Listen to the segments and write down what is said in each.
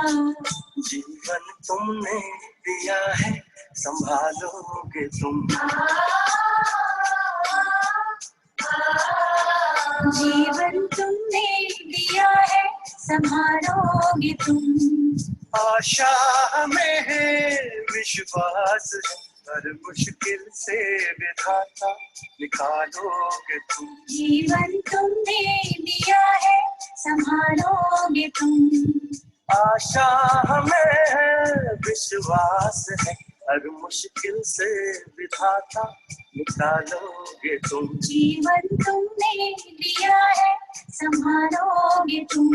जीवन तुमने दिया है, संभालोगे तुम। जीवन तुमने दिया है, संभालोगे तुम। आशा हमें है, विश्वास है, हर मुश्किल से विधाता निकालोगे तुम। जीवन तुमने दिया है, संभालोगे तुम। आशा हमें है, विश्वास है, हर मुश्किल से विधाता निकालोगे तुम। जीवन तुमने दिया है, संभालोगे तुम।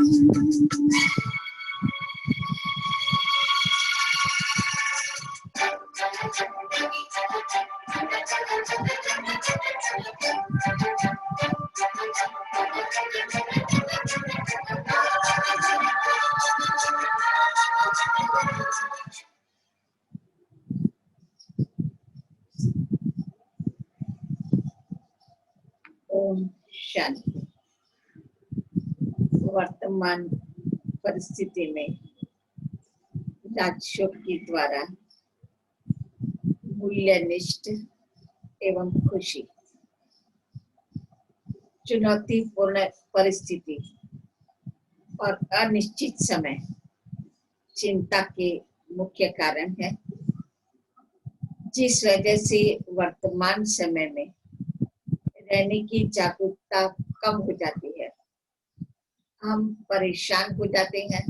ओम शांति। वर्तमान परिस्थिति में राजयोग के द्वारा मूल्यनिष्ठ एवं खुशी, चुनौतीपूर्ण परिस्थिति और अनिश्चित समय चिंता के मुख्य कारण है, जिस वजह से वर्तमान समय में रहने की जागरूकता कम हो जाती है। हम परेशान हो जाते हैं,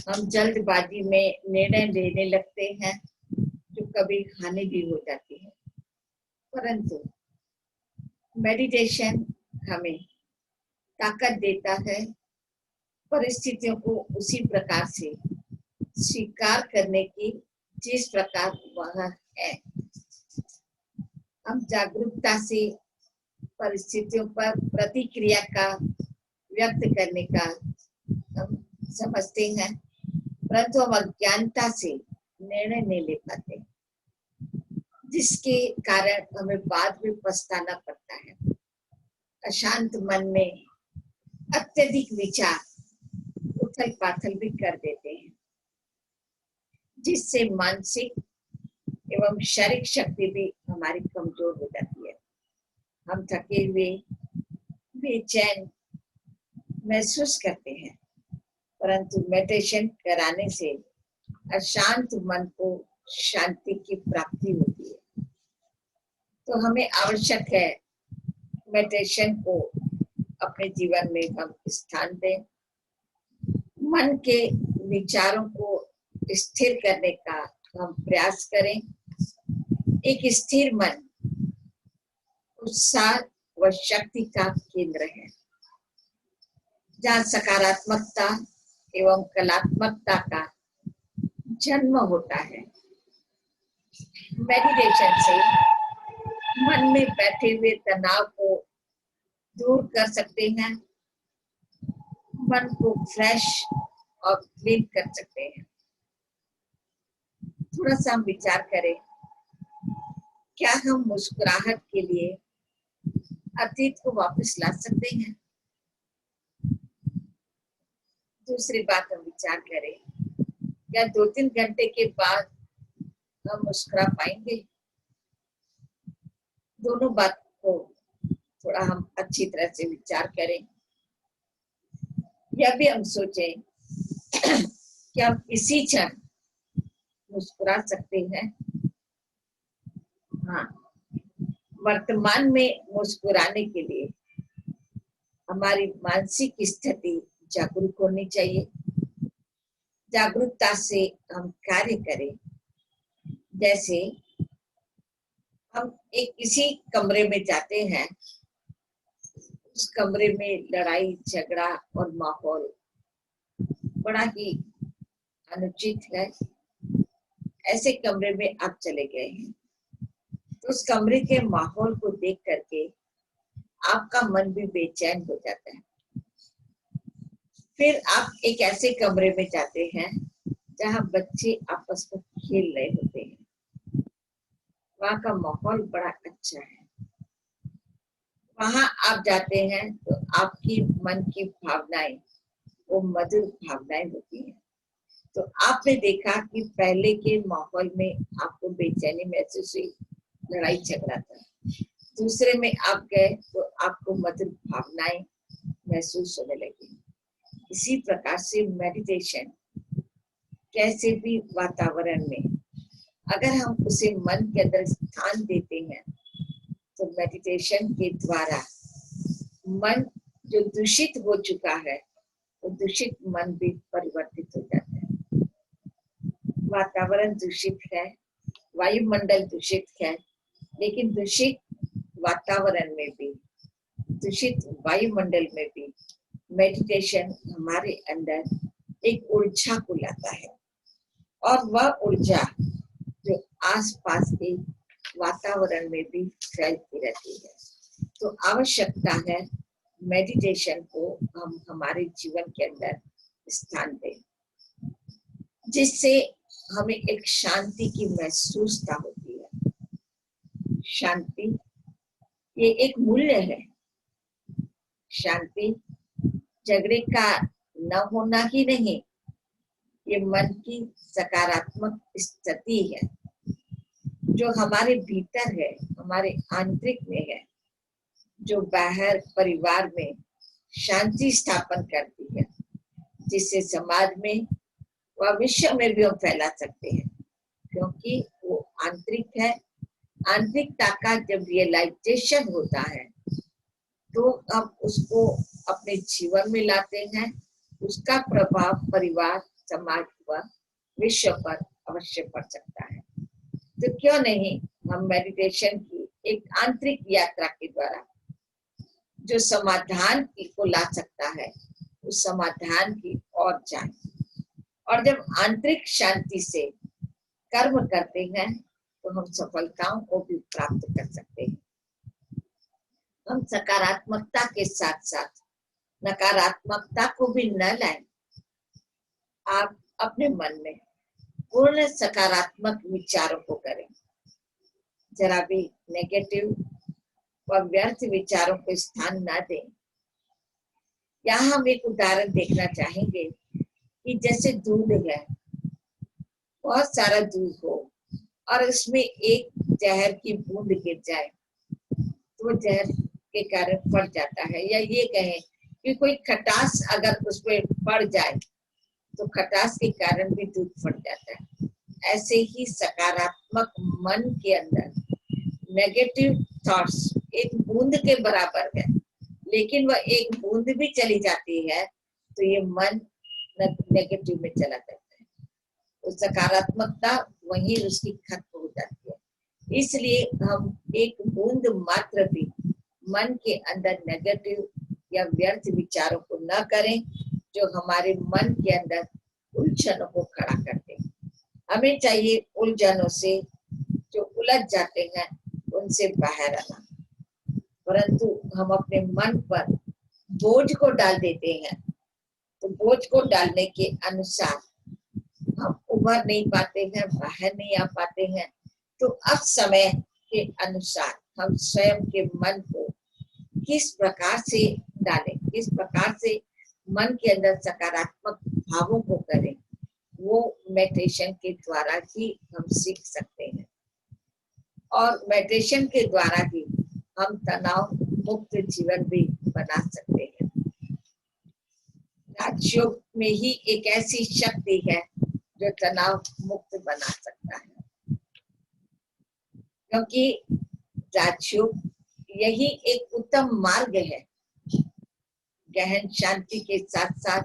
हम जल्दबाजी में निर्णय लेने लगते हैं जो कभी हानि भी हो जाती है। परंतु मेडिटेशन हमें ताकत देता है परिस्थितियों को उसी प्रकार से स्वीकार करने की जिस प्रकार वह है। हम जागरूकता से परिस्थितियों पर प्रतिक्रिया का व्यक्त करने का हम समझते हैं, परंतु हम अज्ञानता से निर्णय नहीं ले पाते, जिसके कारण हमें बाद में पछताना पड़ता है। अशांत मन में अत्यधिक विचार उथल पाथल भी कर देते हैं, जिससे मानसिक एवं शारीरिक शक्ति भी हमारी कमजोर हो जाती है। हम थके हुए, बेचैन महसूस करते हैं, परंतु मेडिटेशन कराने से अशांत मन को शांति की प्राप्ति होती है। तो हमें आवश्यक है मेडिटेशन को अपने जीवन में हम स्थान दें, मन के विचारों को स्थिर करने का हम प्रयास करें। एक स्थिर मन उत्साह व शक्ति का केंद्र है, जहाँ सकारात्मकता एवं कलात्मकता का जन्म होता है। मेडिटेशन से मन में बैठे हुए तनाव को दूर कर सकते हैं, मन को फ्रेश और क्लीन कर सकते हैं। थोड़ा सा हम विचार करें, क्या हम मुस्कुराहट के लिए अतीत को वापस ला सकते हैं? दूसरी बात हम विचार करें, क्या 2-3 घंटे के बाद हम मुस्कुरा पाएंगे? दोनों बात को थोड़ा हम अच्छी तरह से विचार करें। यह भी हम सोचें कि हम इसी क्षण मुस्कुरा सकते हैं। हाँ, वर्तमान में मुस्कुराने के लिए हमारी मानसिक स्थिति जागरूक होनी चाहिए। जागरूकता से हम कार्य करें। जैसे हम एक किसी कमरे में जाते हैं, उस कमरे में लड़ाई झगड़ा और माहौल बड़ा ही अनुचित है। ऐसे कमरे में आप चले गए हैं, तो उस कमरे के माहौल को देख करके आपका मन भी बेचैन हो जाता है। फिर आप एक ऐसे कमरे में जाते हैं जहाँ बच्चे आपस में खेल रहे होते हैं, वहाँ का माहौल बड़ा अच्छा है। वहां आप जाते हैं तो आपकी मन की भावनाएं वो मधुर भावनाएं होती हैं। तो आपने देखा कि पहले के माहौल में आपको बेचैनी महसूस हुई, लड़ाई झगड़ा था। दूसरे में आप गए तो आपको मधुर भावनाएं महसूस होने लगी। इसी प्रकार से मेडिटेशन कैसे भी वातावरण में अगर हम उसे मन के अंदर स्थान देते हैं तो मेडिटेशन के द्वारा मन जो दूषित हो चुका है वो दूषित मन भी परिवर्तित हो जाता है। वातावरण दूषित है, वायुमंडल दूषित है, लेकिन दूषित वातावरण में भी, दूषित वायुमंडल में भी मेडिटेशन हमारे अंदर एक ऊर्जा को लाता है और वह ऊर्जा जो आसपास के वातावरण में भी फैलती रहती है। तो आवश्यकता है मेडिटेशन को हम हमारे जीवन के अंदर स्थान दें, जिससे हमें एक शांति की महसूसता होती है। शांति ये एक मूल्य है। शांति झगड़े का न होना ही नहीं, ये मन की सकारात्मक स्थिति है जो हमारे भीतर है, हमारे आंतरिक में है, जो बाहर परिवार में शांति स्थापन करती है, जिससे समाज में व विश्व में भी हम फैला सकते हैं, क्योंकि वो आंतरिक है। आंतरिकता का जब रियलाइजेशन होता है तो हम उसको अपने जीवन में लाते हैं, उसका प्रभाव परिवार, समाज व विश्व पर अवश्य पड़ सकता है। तो क्यों नहीं हम मेडिटेशन की एक आंतरिक यात्रा के द्वारा जो समाधान को ला सकता है उस समाधान की ओर जाएं। और जब आंतरिक शांति से कर्म करते हैं तो हम सफलताओं को भी प्राप्त कर सकते हैं। हम सकारात्मकता के साथ साथ नकारात्मकता को भी न लाएं। आप अपने मन में पूर्ण सकारात्मक विचारों को करें, जरा भी नेगेटिव व व्यर्थ विचारों को स्थान न दें। यहाँ हम एक उदाहरण देखना चाहेंगे कि जैसे दूध है, बहुत सारा दूध हो और उसमें एक जहर की बूंद गिर जाए तो जहर के कारण पड़ जाता है, या ये कहें कि कोई खटास अगर उसमें पड़ जाए तो खटास के कारण भी दूध फट जाता है। ऐसे ही सकारात्मक मन के अंदर नेगेटिव थॉट्स एक बूंद के बराबर है, लेकिन वह एक बूंद भी चली जाती है तो ये मन नेगेटिव में चला जाता है, तो सकारात्मकता वहीं उसकी खत्म हो जाती है। इसलिए हम एक बूंद मात्र भी मन के अंदर नेगेटिव या व्यर्थ विचारों को न करें जो हमारे मन के अंदर उलझनों को खड़ा करते हैं। हमें चाहिए उलझनों से जो उलझ जाते हैं उनसे बाहर आना, परंतु हम अपने मन पर बोझ को डाल देते हैं तो बोझ को डालने के अनुसार हम उभर नहीं पाते हैं, बाहर नहीं आ पाते हैं। तो अब समय के अनुसार हम स्वयं के मन को किस प्रकार से डालें, किस प्रकार से मन के अंदर सकारात्मक भावों को करें, वो मेडिटेशन के द्वारा ही हम सीख सकते हैं। और मेडिटेशन के द्वारा ही हम तनाव मुक्त जीवन भी बना सकते हैं। राजयोग में ही एक ऐसी शक्ति है जो तनाव मुक्त बना सकता है, क्योंकि राजयोग यही एक उत्तम मार्ग है। गहन शांति के साथ साथ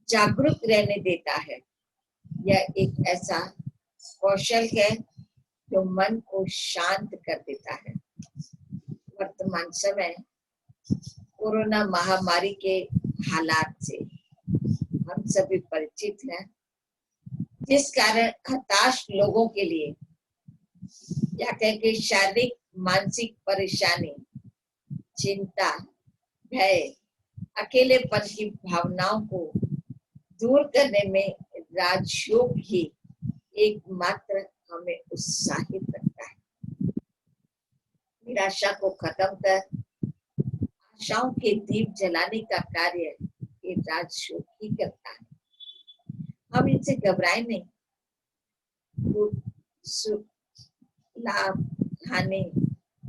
जागरूक रहने देता है। यह एक ऐसा कौशल है जो मन को शांत कर देता है। वर्तमान समय कोरोना महामारी के हालात से हम सभी परिचित हैं, जिस कारण हताश लोगों के लिए या कहें शारीरिक मानसिक परेशानी, चिंता, भय, अकेलेपन की भावनाओं को दूर करने में राजयोग ही एकमात्र हमें उत्साहित रखता है। निराशा को खत्म कर आशाओं के दीप जलाने का कार्य ये राजयोग ही करता है। हम इनसे घबराए नहीं। दुख, सुख, लाभ, हानि,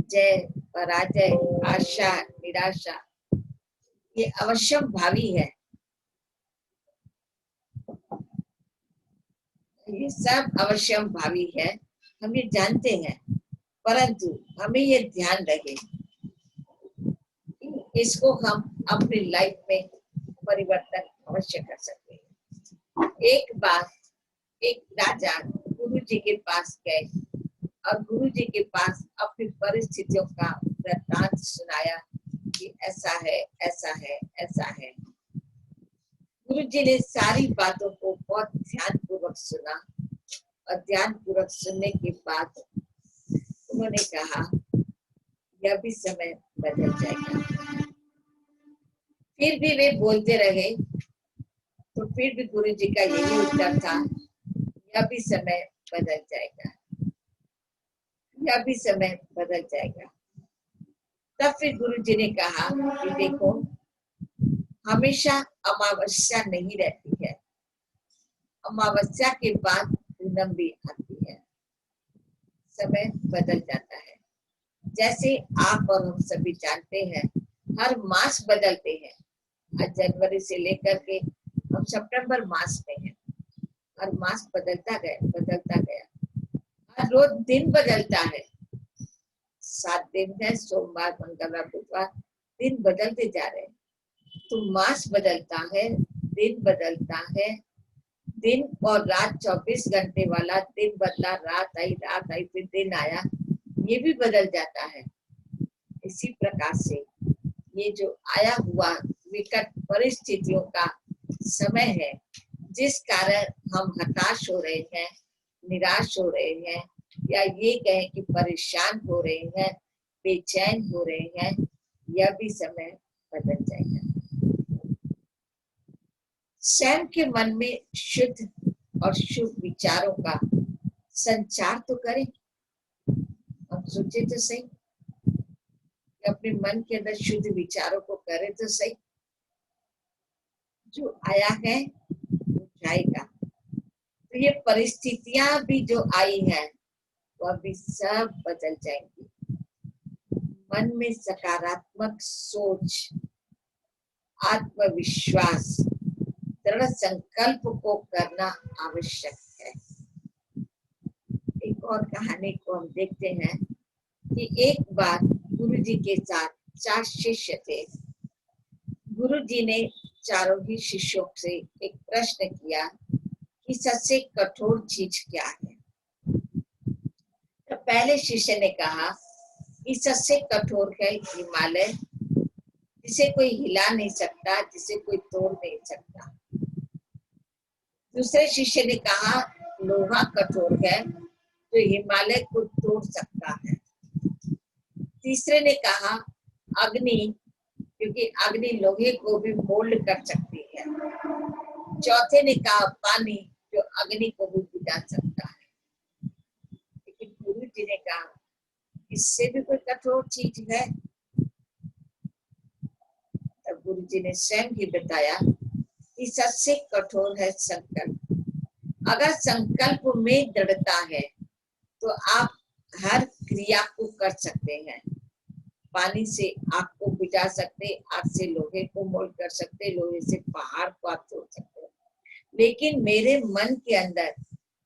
जय, पराजय, आशा, निराशा, ये अवश्यम भावी है। ये सब अवश्यम भावी है, हम ये जानते हैं, परंतु हमें ये ध्यान रहे इसको हम अपनी लाइफ में परिवर्तन अवश्य कर सकते हैं। एक बार एक राजा गुरु जी के पास गए और गुरु जी के पास अपनी परिस्थितियों का वृत्तांत सुनाया कि ऐसा है, ऐसा है, ऐसा है। गुरु जी ने सारी बातों को बहुत ध्यान पूर्वक सुना और ध्यान पूर्वक सुनने के बाद उन्होंने कहा यह भी समय बदल जाएगा। फिर भी वे बोलते रहे तो फिर भी गुरु जी का यही उत्तर था, यह भी समय बदल जाएगा, यह भी समय बदल जाएगा। तब फिर गुरु जी ने कहा कि देखो, हमेशा अमावस्या नहीं रहती है, अमावस्या के बाद पूनम भी आती है, समय बदल जाता है। जैसे आप और हम सभी जानते हैं, हर मास बदलते हैं। आज जनवरी से लेकर के हम सितंबर मास में हैं, हर मास बदलता गया। हर रोज दिन बदलता है, 7 दिन है, सोमवार, मंगलवार, बुधवार, दिन बदलते जा रहे हैं। तो मास बदलता है, दिन बदलता है, दिन और रात 24 घंटे वाला दिन बदला, रात आई, फिर दिन आया, ये भी बदल जाता है। इसी प्रकार से ये जो आया हुआ विकट परिस्थितियों का समय है, जिस कारण हम हताश हो रहे हैं, निराश हो रहे हैं, या ये कहें कि परेशान हो रहे हैं, बेचैन हो रहे हैं, यह भी समय बदल जाएगा। स्वयं के मन में शुद्ध और शुभ विचारों का संचार तो करें। हम सोचे तो सही, अपने मन के अंदर शुद्ध विचारों को करें तो सही। जो आया है वो जाएगा। तो ये परिस्थितियां भी जो आई है वह भी सब बदल जाएंगी। मन में सकारात्मक सोच, आत्मविश्वास, दृढ़ संकल्प को करना आवश्यक है। एक और कहानी को हम देखते हैं कि एक बार गुरु जी के साथ 4 शिष्य थे। गुरु जी ने चारों ही शिष्यों से एक प्रश्न किया कि सबसे कठोर चीज क्या है। तो पहले शिष्य ने कहा कि सबसे कठोर है हिमालय, जिसे कोई हिला नहीं सकता, जिसे कोई तोड़ नहीं सकता। दूसरे शिष्य ने कहा लोहा कठोर है, जो हिमालय को तोड़ सकता है। तीसरे ने कहा अग्नि, क्योंकि अग्नि लोहे को भी मोल्ड कर सकती है। चौथे ने कहा पानी, जो अग्नि को भी बुझा सकता है। लेकिन गुरु जी ने कहा इससे भी कोई कठोर चीज है। तब गुरु जी ने स्वयं ही बताया कि सबसे कठोर है संकल्प। अगर संकल्प में दृढ़ता है तो आप हर क्रिया को कर सकते हैं। पानी से आग को बुझा सकते, आग से लोहे को मोल्ड कर सकते, लोहे से पहाड़ को आप तोड़ सकते। लेकिन मेरे मन के अंदर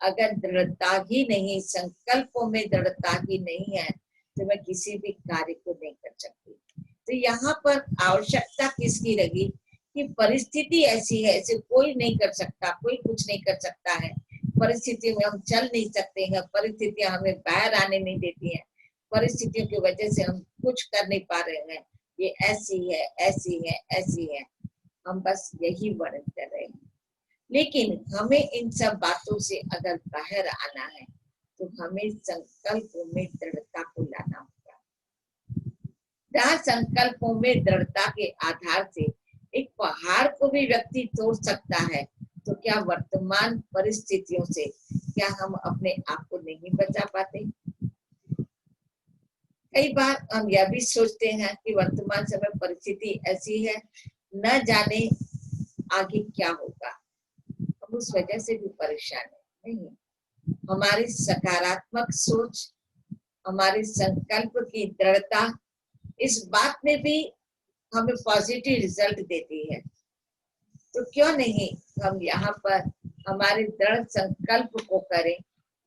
अगर दृढ़ता ही नहीं, संकल्पों में दृढ़ता ही नहीं है, तो मैं किसी भी कार्य को नहीं कर सकती। तो यहाँ पर आवश्यकता किसकी लगी कि परिस्थिति ऐसी है, ऐसे कोई नहीं कर सकता, कोई कुछ नहीं कर सकता है। परिस्थिति में हम चल नहीं सकते हैं, परिस्थितियां हमें बाहर आने नहीं देती हैं, परिस्थितियों की वजह से हम कुछ कर नहीं पा रहे हैं। ये ऐसी है, ऐसी है, ऐसी है, हम बस यही वर्णन कर रहे हैं। लेकिन हमें इन सब बातों से अगर बाहर आना है तो हमें संकल्पों में दृढ़ता को लाना होगा। जहाँ संकल्पों में दृढ़ता के आधार से एक पहाड़ को भी व्यक्ति तोड़ सकता है, तो क्या वर्तमान परिस्थितियों से क्या हम अपने आप को नहीं बचा पाते? कई बार हम यह भी सोचते हैं कि वर्तमान समय परिस्थिति ऐसी है, न जाने आगे क्या होगा, हम उस वजह से भी परेशान है। नहीं, हमारी सकारात्मक सोच, हमारे संकल्प की दृढ़ता इस बात में भी हमें पॉजिटिव रिजल्ट देती है। तो क्यों नहीं हम यहाँ पर हमारे दृढ़ संकल्प को करें,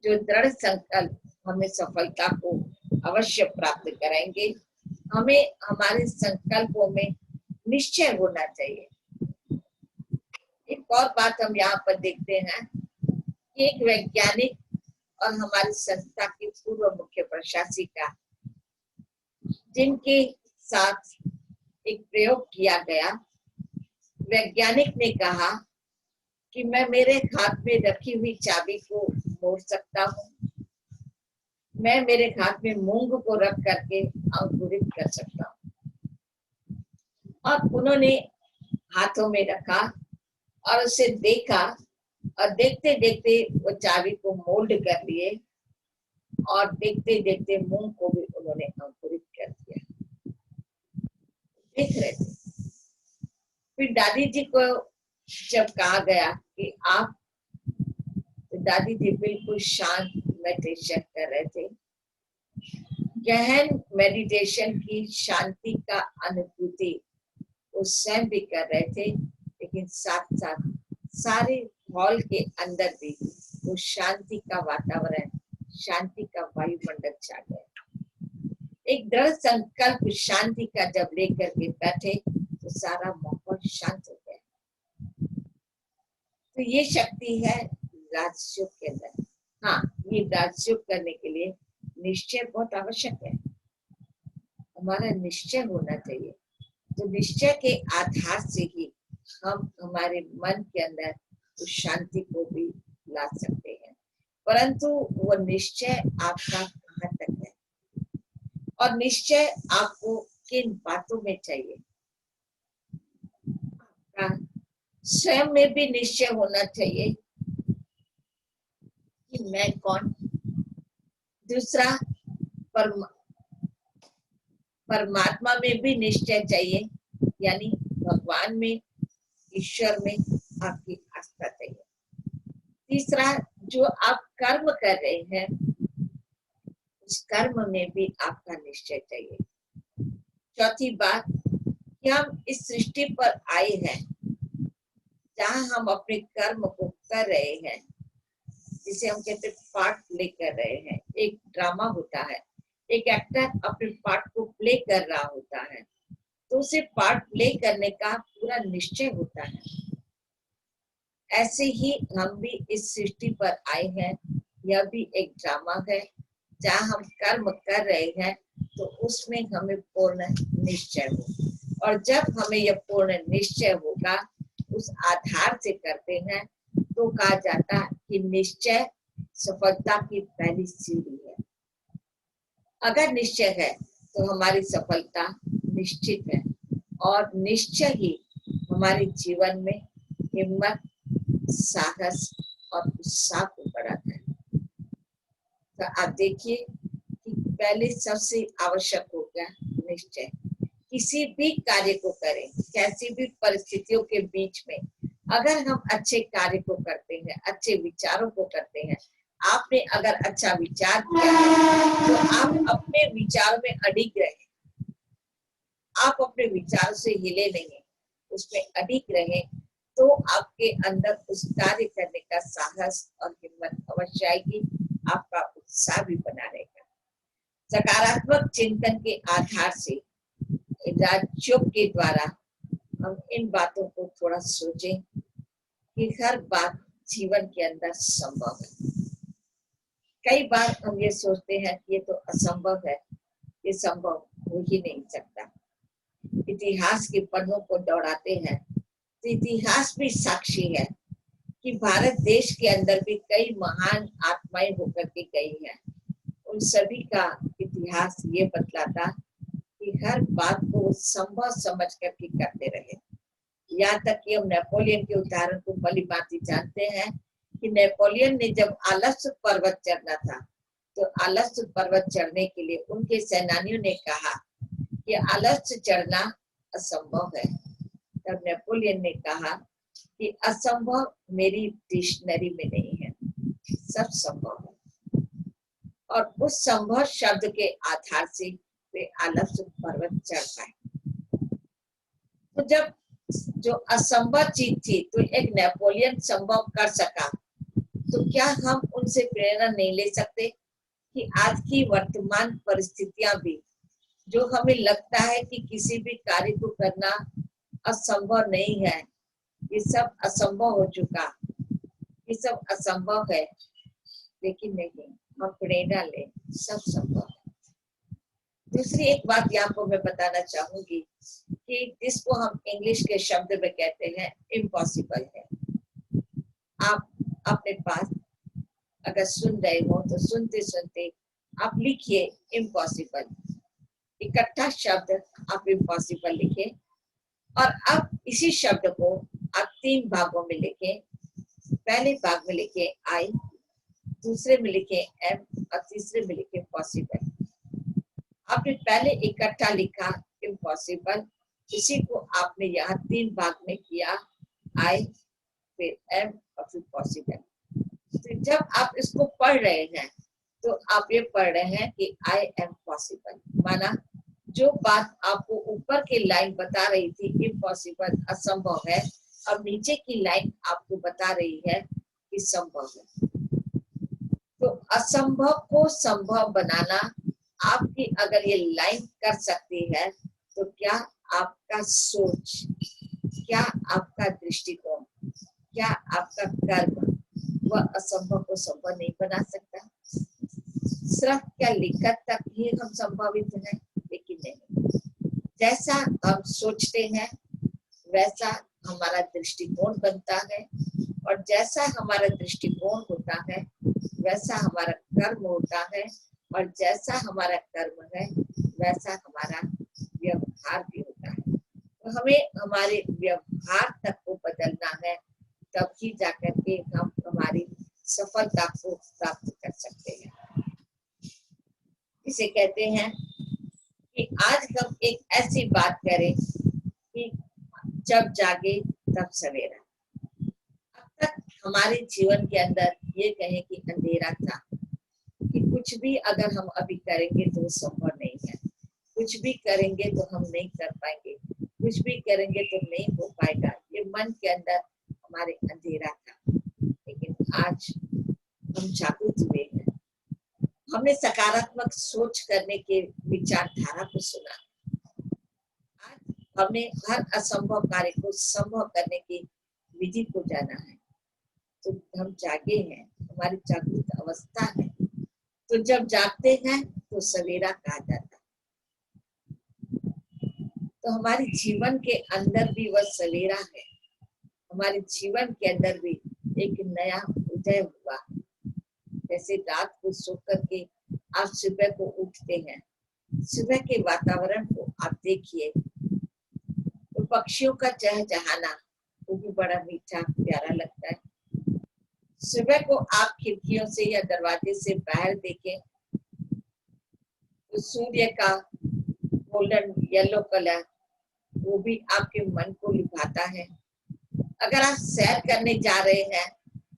जो दृढ़ संकल्प हमें सफलता को अवश्य प्राप्त कराएंगे। हमें हमारे संकल्पों में निश्चय होना चाहिए। एक और बात हम यहाँ पर देखते हैं कि एक वैज्ञानिक और हमारी संस्था की पूर्व मुख्य प्रशासिका, जिनके साथ एक प्रयोग किया गया, वैज्ञानिक ने कहा कि मैं मेरे हाथ में रखी हुई चाबी को मोड़ सकता हूँ, मैं मेरे हाथ में मूंग को रख करके अंकुरित कर सकता हूँ। और उन्होंने हाथों में रखा और उसे देखा और देखते देखते वो चाबी को मोल्ड कर लिए और देखते देखते मूंग को भी उन्होंने अंकुरित कर दिया। देख रहे थे। फिर दादी जी को जब कहा गया कि आप, तो दादी जी बिल्कुल शांत मेडिटेशन कर रहे थे। गहन मेडिटेशन की शांति का अनुभूति वो स्वयं भी कर रहे थे, लेकिन साथ साथ सारे हॉल के अंदर भी वो शांति का वातावरण, शांति का वायुमंडल छा गया। एक दृढ़ संकल्प शांति का जब लेकर के बैठे तो सारा माहौल शांत हो गया। तो ये शक्ति है राजयोग के अंदर। हाँ, ये राजयोग करने के लिए निश्चय बहुत आवश्यक है। हमारा निश्चय होना चाहिए। तो निश्चय के आधार से ही हम हमारे मन के अंदर उस शांति को भी ला सकते हैं। परंतु वो निश्चय आपका कहाँ तक है और निश्चय आपको किन बातों में चाहिए। स्वयं में भी निश्चय होना चाहिए कि मैं कौन। दूसरा, परमात्मा में भी निश्चय चाहिए, यानी भगवान में, ईश्वर में आपकी आस्था चाहिए। तीसरा, जो आप कर्म कर रहे हैं उस कर्म में भी आपका निश्चय चाहिए। चौथी बात कि हम इस सृष्टि पर आए हैं जहाँ हम अपने कर्म को कर रहे हैं, जिसे हम कहते पार्ट प्ले कर रहे हैं। एक ड्रामा होता है, एक एक्टर अपने पार्ट को प्ले कर रहा होता है, तो उसे पार्ट प्ले करने का पूरा निश्चय होता है। ऐसे ही हम भी इस सृष्टि पर आए हैं, यह भी एक ड्रामा है जहाँ हम कर्म कर रहे हैं, तो उसमें हमें पूर्ण निश्चय हो। और जब हमें यह पूर्ण निश्चय होगा, उस आधार से करते हैं, तो कहा जाता है कि निश्चय सफलता की पहली सीढ़ी है। अगर निश्चय है तो हमारी सफलता निश्चित है, और निश्चय ही हमारे जीवन में हिम्मत, साहस और उत्साह को बढ़ाता है। तो आप देखिए कि पहले सबसे आवश्यक हो गया निश्चय। किसी भी कार्य को करें, कैसी भी परिस्थितियों के बीच में, अगर हम अच्छे कार्य को करते हैं, अच्छे विचारों को करते हैं, आपने अगर अच्छा विचार किया है तो आप अपने विचारों में अडिग रहे, आप अपने विचारों से हिले नहीं, उसमें अडिग रहे, तो आपके अंदर उस कार्य करने का साहस और हिम्मत अवश्य आएगी, आपका उत्साह भी बना रहेगा। सकारात्मक चिंतन के आधार से राजयोग के द्वारा हम इन बातों को थोड़ा सोचें कि हर बात जीवन के अंदर संभव है। कई बार हम ये सोचते हैं कि ये तो असंभव है, ये संभव हो ही नहीं सकता। इतिहास के पन्नों को दौड़ाते हैं तो इतिहास भी साक्षी है कि भारत देश के अंदर भी कई महान आत्माएं होकर के गई हैं। उन सभी का इतिहास ये बतलाता कि हर बात को संभव समझ करके करते रहे। यहाँ तक कि हम नेपोलियन के उदाहरण को भली भांति जानते हैं कि नेपोलियन ने जब आलस्य पर्वत चढ़ना था, तो आलस्य पर्वत चढ़ने के लिए उनके सेनानियों ने कहा कि आलस्य चढ़ना असंभव है। तब नेपोलियन ने कहा कि असंभव मेरी डिक्शनरी में नहीं है, सब संभव है। और उस संभव शब्द के आधार से वे आलस्य पर्वत चढ़ पाए। तो जब जो असंभव चीज थी तो एक नेपोलियन संभव कर सका, तो क्या हम उनसे प्रेरणा नहीं ले सकते कि आज की वर्तमान परिस्थितियां भी, जो हमें लगता है कि किसी भी कार्य को करना असंभव नहीं है, ये सब असंभव हो चुका, ये सब असंभव है, लेकिन नहीं, हम प्रेरणा ले, सब संभव है। दूसरी एक बात यहाँ पर मैं बताना चाहूंगी कि जिसको हम इंग्लिश के शब्द में कहते हैं इम्पॉसिबल है। आप अपने पास अगर सुन रहे हो तो सुनते सुनते आप लिखिए इम्पॉसिबल, इकट्ठा शब्द आप इम्पॉसिबल लिखे, और अब इसी शब्द को आप 3 भागों में लिखें। पहले भाग में लिखे आई, दूसरे में लिखे एम, और तीसरे में लिखे पॉसिबल। आपने पहले इकट्ठा लिखा इम्पॉसिबल, इसी को आपने यहाँ 3 भाग में किया, आई, फिर एम और फिर पॉसिबल। तो जब आप इसको पढ़ रहे हैं तो आप ये पढ़ रहे हैं कि आई एम पॉसिबल, माना जो बात आपको ऊपर की लाइन बता रही थी इम्पॉसिबल, असंभव है, अब नीचे की लाइन आपको बता रही है कि संभव है। तो असंभव को संभव बनाना आपकी अगर ये लाइन कर सकती है, तो क्या आपका सोच, क्या आपका दृष्टिकोण, क्या आपका कर्म वह असंभव को संभव नहीं बना सकता? सिर्फ क्या लिखत तक ही हम संभावित हैं, लेकिन नहीं, जैसा हम सोचते हैं वैसा हमारा दृष्टिकोण बनता है, और जैसा हमारा दृष्टिकोण होता है वैसा हमारा कर्म होता है, और जैसा हमारा कर्म है वैसा हमारा व्यवहार भी होता है। तो हमें हमारे व्यवहार तक को बदलना है, तब ही जाकर के हम हमारी सफलता को प्राप्त कर सकते हैं। इसे कहते हैं कि आज हम एक ऐसी बात करें कि जब जागे तब सवेरा। अब तक हमारे जीवन के अंदर ये कहें कि अंधेरा था, कि कुछ भी अगर हम अभी करेंगे तो संभव नहीं है, कुछ भी करेंगे तो हम नहीं कर पाएंगे, कुछ भी करेंगे तो नहीं हो पाएगा, ये मन के अंदर हमारे अंधेरा था। लेकिन आज हम जागरूक हुए हैं, हमने सकारात्मक सोच करने के विचारधारा को सुना, आज हमने हर असंभव कार्य को संभव करने की विधि को जाना है। तो हम जागे हैं, हमारी जागृत अवस्था है। तो जब जागते हैं तो सवेरा कहा जाता है। तो हमारे जीवन के अंदर भी वह सवेरा है, हमारे जीवन के अंदर भी एक नया उदय हुआ। जैसे रात को सो करके आप सुबह को उठते हैं, सुबह के वातावरण को आप देखिए, तो पक्षियों का चहचहाना वो भी बड़ा मीठा प्यारा लगता है। सुबह को आप खिड़कियों से या दरवाजे से बाहर देखें तो सूर्य का गोल्डन येलो कलर वो भी आपके मन को लुभाता है। अगर आप सैर करने जा रहे हैं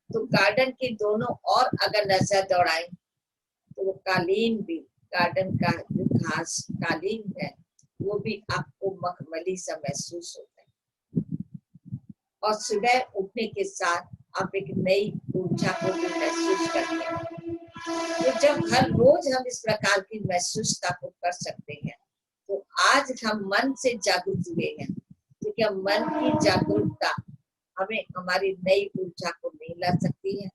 तो गार्डन के दोनों ओर अगर नजर दौड़ाएं तो वो कालीन भी, गार्डन का जो घास कालीन है वो भी आपको मखमली सा महसूस होता है। और सुबह उठने के साथ आप एक नई ऊर्जा को भी महसूस करते हैं। तो जब हर रोज हम इस प्रकार की महसूसता को कर सकते हैं, तो आज हम मन से जागरूक हुए हैं, तो क्या मन की जागरूकता हमें हमारी नई ऊर्जा को नहीं ला सकती है?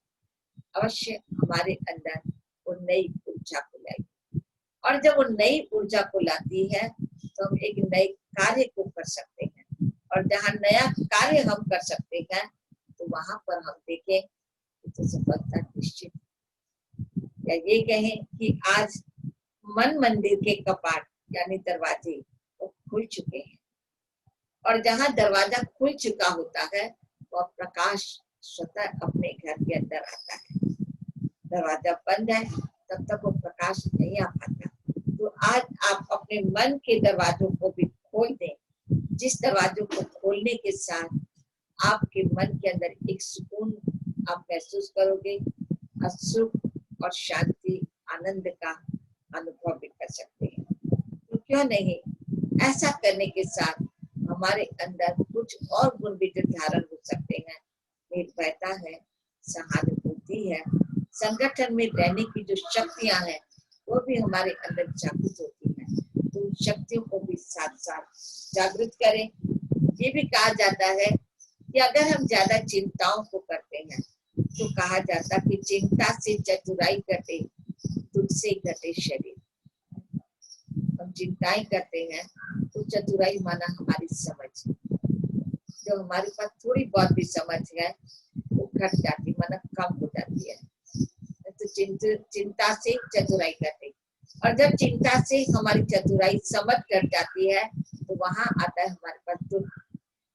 अवश्य हमारे अंदर वो नई ऊर्जा को लाएगी, और जब वो नई ऊर्जा को लाती है तो हम एक नए कार्य को कर सकते हैं, और जहाँ नया कार्य हम कर सकते हैं तो वहां पर हम देखें तो सफलता निश्चित। या ये कहें कि आज मन मंदिर के कपाट यानी दरवाजे वो खुल चुके हैं, और जहाँ दरवाजा खुल चुका होता है वह प्रकाश स्वतः अपने घर के अंदर आता है। दरवाजा बंद है तब तक वो प्रकाश नहीं आ पाता। तो आज आप अपने मन के दरवाजों को भी खोल दें, जिस दरवाजों को खोलने के साथ आपके मन के अंदर एक सुकून आप महसूस करोगे और सुख और शांति आनंद का अनुभव भी कर सकते हैं। तो क्यों नहीं, ऐसा करने के साथ हमारे अंदर कुछ और गुण भी धारण हो सकते हैं। निर्भयता है, सहानुभूति है, संगठन में रहने की जो शक्तियां हैं वो भी हमारे अंदर जागृत होती हैं। तो उन शक्तियों को भी साथ साथ जागृत करें। ये भी कहा जाता है कि अगर हम ज्यादा चिंताओं को करते हैं तो कहा जाता कि चिंता से चतुराई घटे, दुख से घटे शरीर। हम चिंताएं करते हैं तो चतुराई माना हमारी समझ, जो हमारे पास थोड़ी बहुत भी समझ है वो घट जाती, माना कम हो जाती है। तो चिंता से चतुराई घटे, और जब चिंता से हमारी चतुराई समझ घट जाती है तो वहां आता है हमारे पास दुख,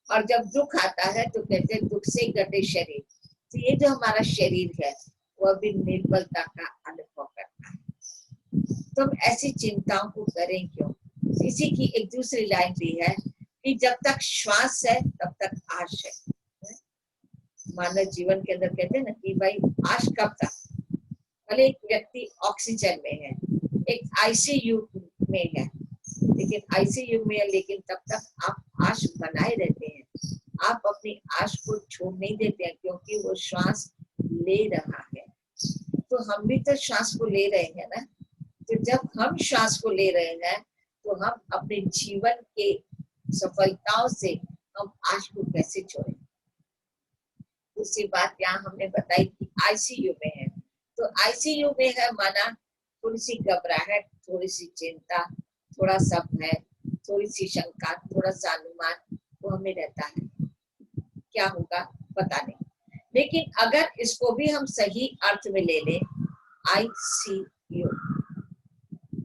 और जब दुख आता है तो कहते हैं दुख से घटे शरीर। तो ये जो हमारा शरीर है वह भी निर्बलता का अनुभव करता है। तो हम ऐसी चिंताओं को करें क्यों? इसी की एक दूसरी लाइन भी है कि जब तक श्वास है तब तक आश है। मानव जीवन के अंदर कहते हैं ना कि भाई आश कब तक? भले एक व्यक्ति ऑक्सीजन में है, एक आईसीयू में है, लेकिन आईसीयू में है, लेकिन तब तक आप आश बनाए रहते हैं। आप अपनी आश को छोड़ नहीं देते हैं क्योंकि वो श्वास ले रहा है। तो हम भी तो श्वास को ले रहे हैं ना। तो जब हम श्वास को ले रहे हैं तो हम अपने जीवन के सफलताओं से हम आश को कैसे छोड़ें? दूसरी बात यहाँ हमने बताई कि आईसीयू में है, तो आईसीयू में है माना थोड़ी सी घबराहट, थोड़ी सी चिंता, थोड़ा सा भय, थोड़ी सी शंका, थोड़ा सा अनुमान वो हमें रहता है। क्या होगा पता नहीं, लेकिन अगर इसको भी हम सही अर्थ में ले लें, आईसीयू,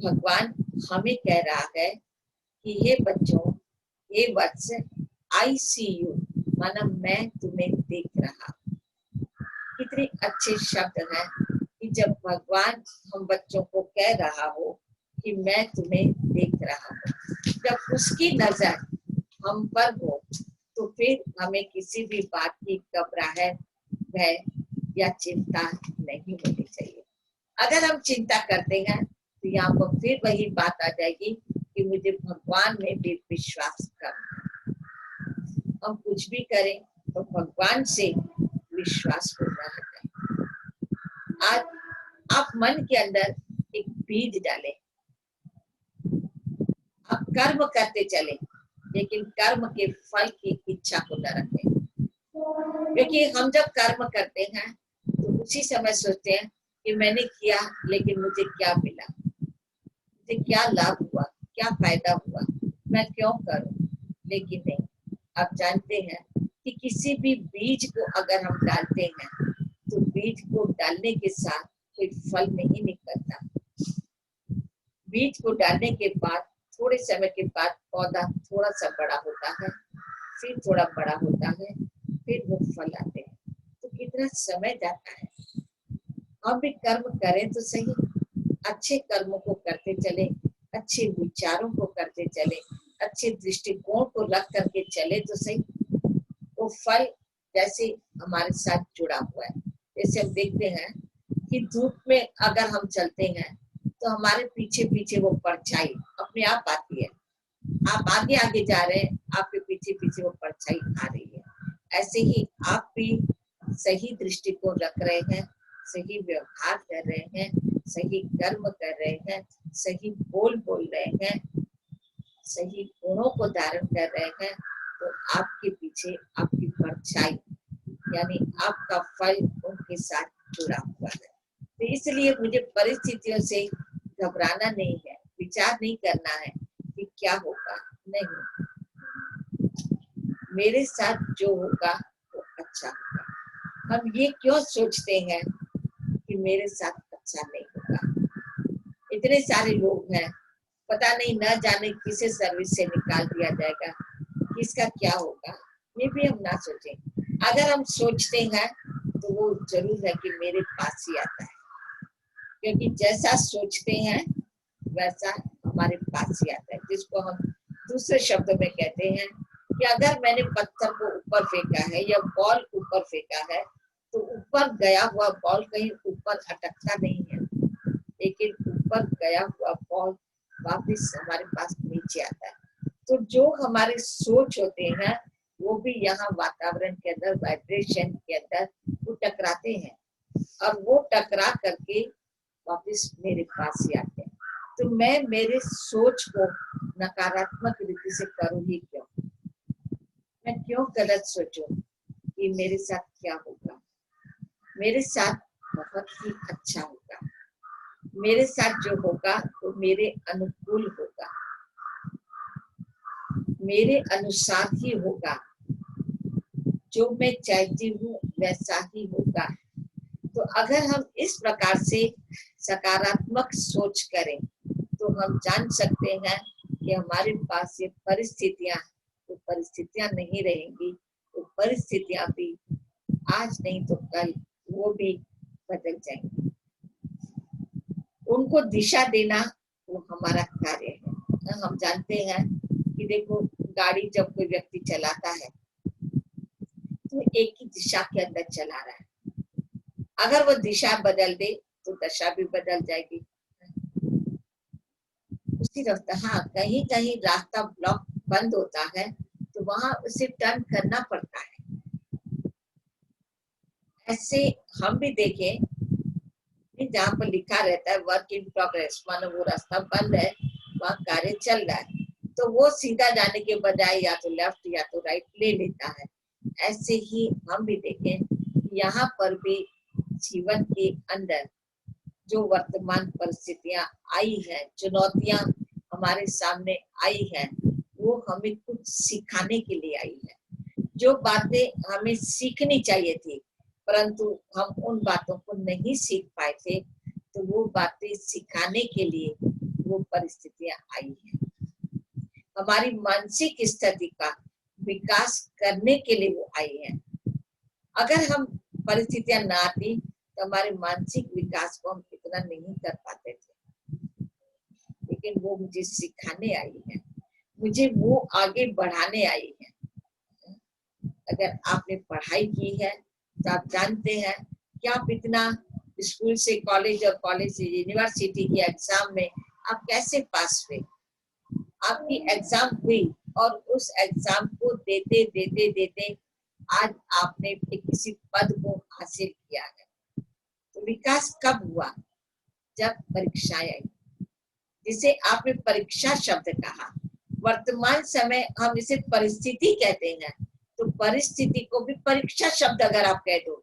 भगवान हमें कह रहा है कि ये बच्चों, ये वत्स, आईसीयू माना मैं तुम्हें देख रहा। कितने अच्छे शब्द हैं कि जब भगवान हम बच्चों को कह रहा हो कि मैं तुम्हें देख रहा हूँ, जब उसकी नजर हम पर हो तो फिर हमें किसी भी बात की घबराहट, भय या चिंता नहीं होनी चाहिए। अगर हम चिंता करते हैं तो यहाँ पर फिर वही बात आ जाएगी कि मुझे भगवान में भी विश्वास करना। हम कुछ भी करें तो भगवान से विश्वास होना है। आज आप मन के अंदर एक बीज डालें, आप कर्म करते चले, लेकिन कर्म के फल की इच्छा को न रखें। क्योंकि हम जब कर्म करते हैं तो उसी समय सोचते हैं कि मैंने किया लेकिन मुझे क्या मिला, मुझे क्या लाभ हुआ, क्या फायदा हुआ, मैं क्यों करूं? लेकिन नहीं, आप जानते हैं कि किसी भी बीज को अगर हम डालते हैं तो बीज को डालने के साथ कोई फल नहीं निकलता। बीज को डालने के बाद थोड़े समय के बाद पौधा थोड़ा सा बड़ा होता है, फिर थोड़ा बड़ा होता है, फिर वो फल आते हैं। तो कितना समय जाता है। हम भी कर्म करें तो सही, अच्छे कर्मों को करते चले, अच्छे विचारों को करते चले, अच्छे दृष्टिकोण को रख करके चले तो सही। वो फल जैसे हमारे साथ जुड़ा हुआ है। जैसे हम देखते हैं कि धूप में अगर हम चलते हैं तो हमारे पीछे पीछे वो परछाई अपने आप आती है। आप आगे आगे जा रहे हैं, आपके पीछे पीछे वो परछाई आ रही है। ऐसे ही आप भी सही दृष्टिकोण रख रहे हैं, सही व्यवहार कर रहे हैं, सही कर्म कर रहे हैं, सही बोल रहे हैं, सही गुणों को धारण कर रहे हैं, तो आपके पीछे आपकी परछाई यानी आपका फल उनके साथ जुड़ा हुआ है। तो इसलिए मुझे परिस्थितियों से घबराना नहीं है, विचार नहीं करना है कि क्या होगा, नहीं, मेरे साथ जो होगा वो अच्छा होगा। हम ये क्यों सोचते हैं कि मेरे साथ अच्छा नहीं होगा? इतने सारे लोग हैं, पता नहीं न जाने किसे सर्विस से निकाल दिया जाएगा, किसका क्या होगा, ये भी हम ना सोचें। अगर हम सोचते हैं तो वो जरूर है कि मेरे पास ही आता है, क्योंकि जैसा सोचते हैं वैसा हमारे पास ही आता है, जिसको हम दूसरे शब्दों में कहते हैं कि अगर मैंने पत्थर को ऊपर फेंका है या बॉल ऊपर फेंका है तो ऊपर गया हुआ बॉल कहीं ऊपर अटकता नहीं है, लेकिन ऊपर गया हुआ बॉल वापस हमारे पास नीचे आता है। तो जो हमारे सोच होते हैं वो भी यहाँ वातावरण के अंदर, वाइब्रेशन के अंदर वो टकराते हैं और वो टकरा करके वापस मेरे पास ही आते हैं। तो मैं मेरे सोच को नकारात्मक रीति से करूँ ही क्यों? मैं क्यों गलत सोचूं कि मेरे साथ क्या होगा? मेरे साथ बहुत ही अच्छा होगा, मेरे साथ जो होगा वो मेरे अनुकूल होगा, मेरे अनुसार ही होगा, जो मैं चाहती हूँ वैसा ही होगा। तो अगर हम इस प्रकार से सकारात्मक सोच करें तो हम जान सकते हैं कि हमारे पास ये परिस्थितियां, वो परिस्थितियां नहीं रहेंगी, वो परिस्थितियां भी आज नहीं तो कल वो भी बदल जाएंगी। उनको दिशा देना वो हमारा कार्य है। हम जानते हैं कि देखो, गाड़ी जब कोई व्यक्ति चलाता है तो एक ही दिशा के अंदर चला रहा है, अगर वो दिशा बदल दे तो दशा भी बदल जाएगी। उसी रास्ता, हाँ, कहीं कहीं रास्ता ब्लॉक बंद होता है तो वहां उसे टर्न करना पड़ता है। ऐसे हम भी देखें, जहाँ पर लिखा रहता है वर्क इन प्रोग्रेस, मानो वो रास्ता बंद है, वहाँ कार्य चल रहा है, तो वो सीधा जाने के बजाय या तो लेफ्ट या तो राइट ले लेता है। ऐसे ही हम भी देखें, यहाँ पर भी जीवन के अंदर जो वर्तमान परिस्थितियां आई है, चुनौतियां हमारे सामने आई है, वो हमें कुछ सिखाने के लिए आई है। जो बातें हमें सीखनी चाहिए थी परंतु हम उन बातों को नहीं सीख पाए थे, तो वो बातें सिखाने के लिए वो परिस्थितियां आई है। हमारी मानसिक स्थिति का विकास करने के लिए वो आई है। अगर हम परिस्थितियां ना आती तो हमारे मानसिक विकास को हम इतना नहीं कर पाते थे, लेकिन वो मुझे सिखाने आई है, मुझे वो आगे बढ़ाने आई है। अगर आपने पढ़ाई की है तो आप जानते हैं कि आप इतना स्कूल से कॉलेज और कॉलेज से यूनिवर्सिटी की एग्जाम में आप कैसे पास हुए। आपकी एग्जाम हुई और उस एग्जाम को देते देते देते आज आपने किसी पद को हासिल किया है। तो विकास कब हुआ? जब परीक्षाएं आई, जिसे आपने परीक्षा शब्द कहा। वर्तमान समय हम इसे परिस्थिति कहते हैं, तो परिस्थिति को भी परीक्षा शब्द अगर आप कह दो,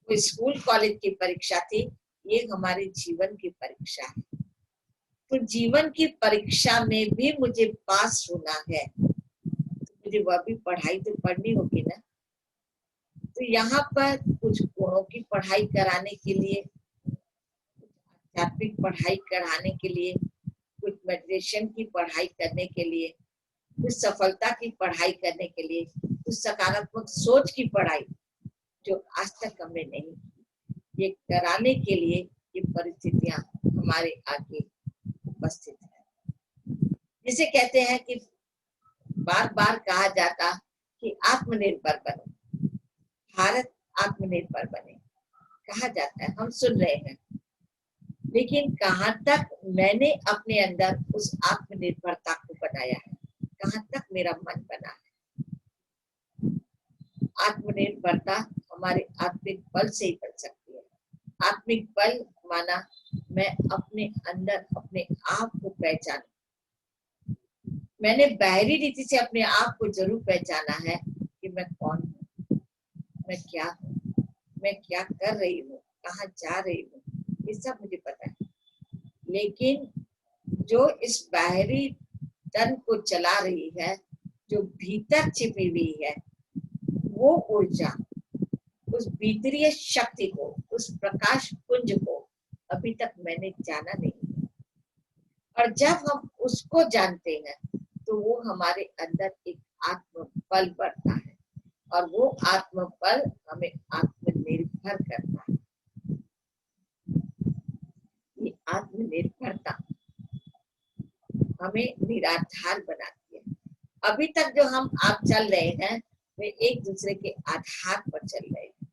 तो स्कूल कॉलेज की परीक्षा थी, ये हमारे जीवन की परीक्षा है। तो जीवन की परीक्षा में भी मुझे पास होना है, तो मुझे वह भी पढ़ाई तो पढ़नी होगी ना। तो यहाँ पर कुछ गुणों की पढ़ाई कराने के लिए, आध्यात्मिक पढ़ाई कराने के लिए, कुछ मेडिटेशन की पढ़ाई करने के लिए, कुछ सफलता की पढ़ाई करने के लिए, कुछ सकारात्मक सोच की पढ़ाई जो आज तक हमने नहीं की, ये कराने के लिए ये परिस्थितियां हमारे आगे उपस्थित है। जिसे कहते हैं कि बार बार कहा जाता कि आत्मनिर्भर बनो, भारत आत्मनिर्भर बने, कहा जाता है, हम सुन रहे हैं, लेकिन कहाँ तक मैंने अपने अंदर उस आत्मनिर्भरता को बनाया है, कहाँ तक मेरा मन बना है। आत्मनिर्भरता हमारे आत्मिक बल से ही बन सकती है। आत्मिक बल माना मैं अपने अंदर अपने आप को पहचानूं। मैंने बाहरी रीति से अपने आप को जरूर पहचाना है कि मैं कौन हूँ, मैं क्या हूँ, मैं क्या कर रही हूँ, कहाँ जा रही हूँ, ये सब मुझे पता है। लेकिन जो इस बाहरी तन को चला रही है, जो भीतर छिपी हुई है, वो ऊर्जा, उस भीतरीय शक्ति को, उस प्रकाश पुंज को अभी तक मैंने जाना नहीं। और जब हम उसको जानते हैं तो वो हमारे अंदर एक आत्मबल बढ़ता है और वो आत्मबल हमें आत्मनिर्भर करता है। ये आत्मनिर्भरता हमें निराधार बनाती है। अभी तक जो हम आप चल रहे हैं वे एक दूसरे के आधार पर चल रहे हैं।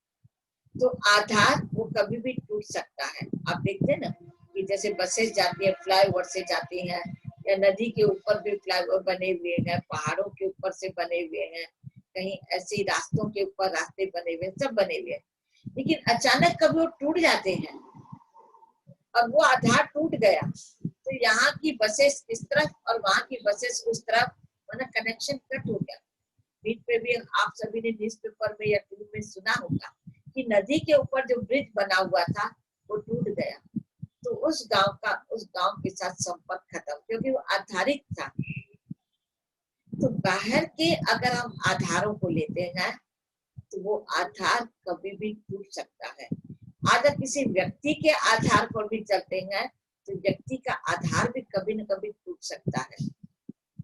तो आधार वो कभी भी टूट सकता है। आप देखते हैं ना कि जैसे बसेस जाती है फ्लाईओवर से जाती हैं, या नदी के ऊपर भी फ्लाईओवर बने हुए हैं, पहाड़ों के ऊपर से बने हुए हैं, कहीं ऐसे रास्तों के ऊपर रास्ते बने हुए हैं, सब बने हुए हैं। लेकिन अचानक कभी वो टूट जाते हैं और वो आधार टूट गया तो यहाँ की बसेस इस तरफ और वहां की बसेस उस तरफ, मतलब कनेक्शन कट हो गया। बीच पे भी आप सभी ने न्यूज़पेपर में या टीवी में सुना होगा कि नदी के ऊपर जो ब्रिज बना हुआ था वो टूट गया। तो उस गांव के साथ संपर्क खत्म, क्योंकि वो आधारित था। तो बाहर के अगर हम आधारों को लेते हैं तो वो आधार कभी भी टूट सकता है। अगर किसी व्यक्ति के आधार पर भी चलते हैं तो व्यक्ति का आधार भी कभी न कभी टूट सकता है।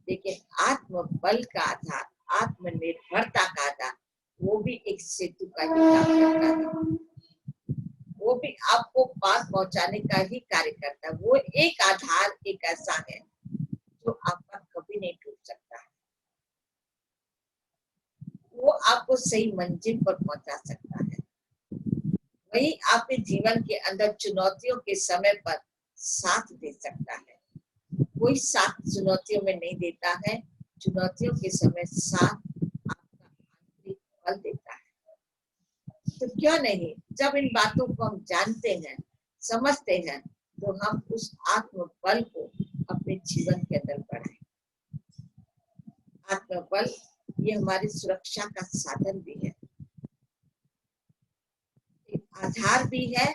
लेकिन आत्मबल का आधार, आत्मनिर्भरता का आधार, वो भी एक सेतु का ही काम करता है। वो भी आपको पास पहुंचाने का ही कार्य करता है। वो एक आधार एक ऐसा है जो आपका कभी नहीं टूट सकता है। वो आपको सही मंजिल पर पहुंचा सकता है। वही आपके जीवन के अंदर चुनौतियों के समय पर साथ दे सकता है। कोई साथ चुनौतियों में नहीं देता है, चुनौतियों के समय साथ आपका आंतरिक बल देता है। तो क्यों नहीं, जब इन बातों को हम जानते हैं, समझते हैं, तो हम उस आत्मबल को अपने जीवन के अंदर बढ़ाएं। आत्मबल ये हमारी सुरक्षा का साधन भी है, एक आधार भी है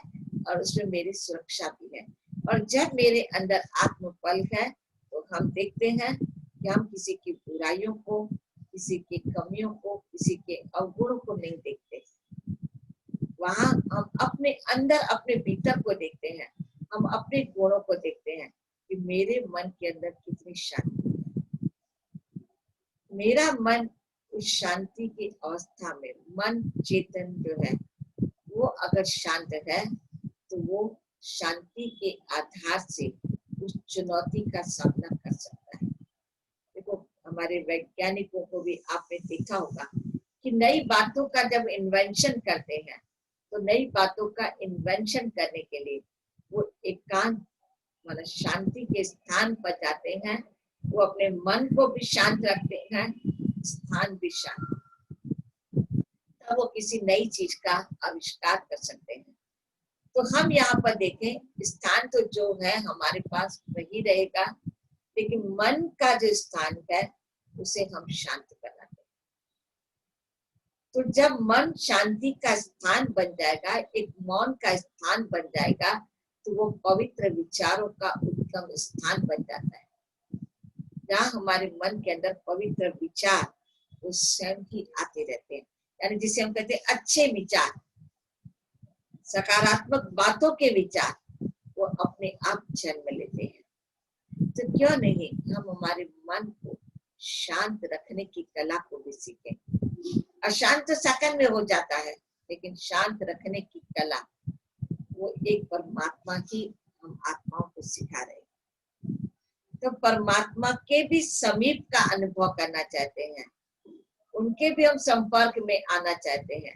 और उसमें मेरी सुरक्षा भी है। और जब मेरे अंदर आत्मबल है तो हम देखते हैं कि हम किसी की बुराइयों को, किसी की कमियों को, किसी के अवगुणों को नहीं देखते। वहां हम अपने अंदर, अपने भीतर को देखते हैं, हम अपने गुणों को देखते हैं कि मेरे मन के अंदर कितनी शांति है। मेरा मन उस शांति की अवस्था में, मन चेतन जो है वो अगर शांत है तो वो शांति के आधार से उस चुनौती का सामना कर सकता है। देखो हमारे वैज्ञानिकों को भी आपने देखा होगा कि नई बातों का जब इन्वेंशन करते हैं तो नई बातों का इन्वेंशन करने के लिए वो एकांत मतलब शांति के स्थान पर जाते हैं। वो अपने मन को भी शांत रखते हैं, स्थान भी शांत, तब वो किसी नई चीज का आविष्कार कर सकते हैं। तो हम यहाँ पर देखें, स्थान तो जो है हमारे पास वही रहेगा, लेकिन मन का जो स्थान है उसे हम शांत बनाते हैं। तो जब मन शांति का स्थान बन जाएगा, एक मौन का स्थान बन जाएगा, तो वो पवित्र विचारों का उत्तम स्थान बन जाता है। जहाँ हमारे मन के अंदर पवित्र विचार वो स्वयं ही आते रहते हैं, यानी जिसे हम कहते हैं अच्छे विचार, सकारात्मक बातों के विचार, वो अपने आप जन्म लेते हैं। तो क्यों नहीं हम हमारे मन को शांत रखने की कला को भी सीखें। अशांत तो सेकंड में हो जाता है, लेकिन शांत रखने की कला वो एक परमात्मा ही हम आत्माओं को सिखा रहे हैं। तो परमात्मा के भी समीप का अनुभव करना चाहते हैं, उनके भी हम संपर्क में आना चाहते हैं,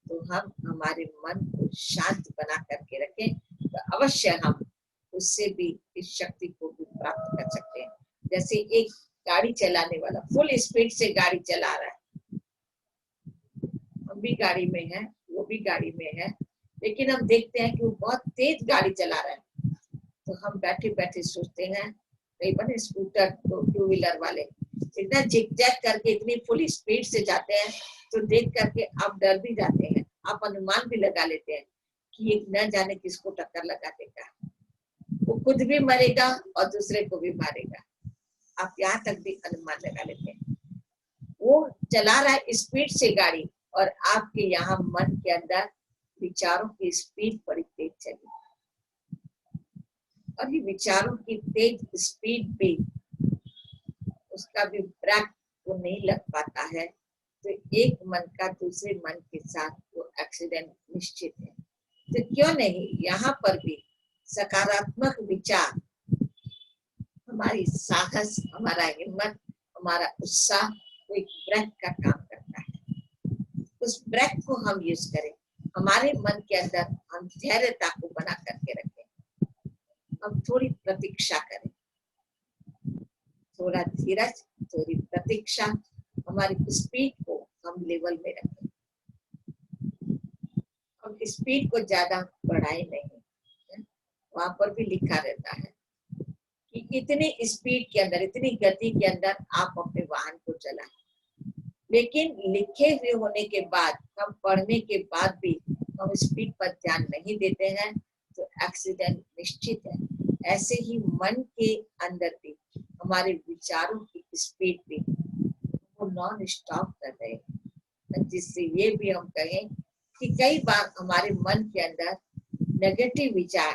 तो हम हमारे मन को शांत बना करके रखें, तो अवश्य हम उससे भी इस शक्ति को भी प्राप्त कर सकते हैं। जैसे एक गाड़ी चलाने वाला फुल स्पीड से गाड़ी चला रहा है, हम भी गाड़ी में है, वो भी गाड़ी में है, लेकिन हम देखते हैं कि वो बहुत तेज गाड़ी चला रहा है, तो हम बैठे बैठे सोचते हैं, कई बार स्कूटर टू व्हीलर वाले इतना जिग-जैग करके इतनी फुल स्पीड से जाते हैं, तो देख करके आप डर भी जाते हैं, आप अनुमान भी लगा लेते हैं कि ये न जाने किसको टक्कर लगा देगा, वो खुद भी मरेगा और दूसरे को भी मारेगा। आप यहाँ तक भी अनुमान लगा लेते हैं। वो चला रहा है स्पीड से गाड़ी और आपके यहाँ मन के अंदर विचारों की स्पीड बड़ी तेज चली, और ये विचारों की तेज स्पीड भी उसका भी ब्रेक वो नहीं लग पाता है, तो एक मन का दूसरे मन के साथ वो एक्सीडेंट निश्चित है। तो क्यों नहीं यहाँ पर भी सकारात्मक विचार, हमारी साहस, हमारा हिम्मत, हमारा उत्साह वो एक ब्रेक का काम करता है। उस ब्रेक को हम यूज करें, हमारे मन के अंदर हम धैर्यता को बना करके रखें, हम थोड़ी प्रतीक्षा करें, थोड़ा धीरज, थोड़ी प्रतीक्षा, हमारी स्पीड को हम लेवल में रखें। हम स्पीड को ज्यादा बढ़ाए नहीं, वहां पर भी लिखा रहता है कि इतनी स्पीड के अंदर, इतनी गति के अंदर आप अपने वाहन को चलाएं। लेकिन लिखे हुए होने के बाद, हम पढ़ने के बाद भी हम स्पीड पर ध्यान नहीं देते हैं तो एक्सीडेंट निश्चित है। ऐसे ही मन के अंदर भी हमारे विचारों की स्पीड भी वो नॉन स्टॉप कर रहे हैं, जिससे ये भी हम कहें कि कई बार हमारे मन के अंदर नेगेटिव विचार,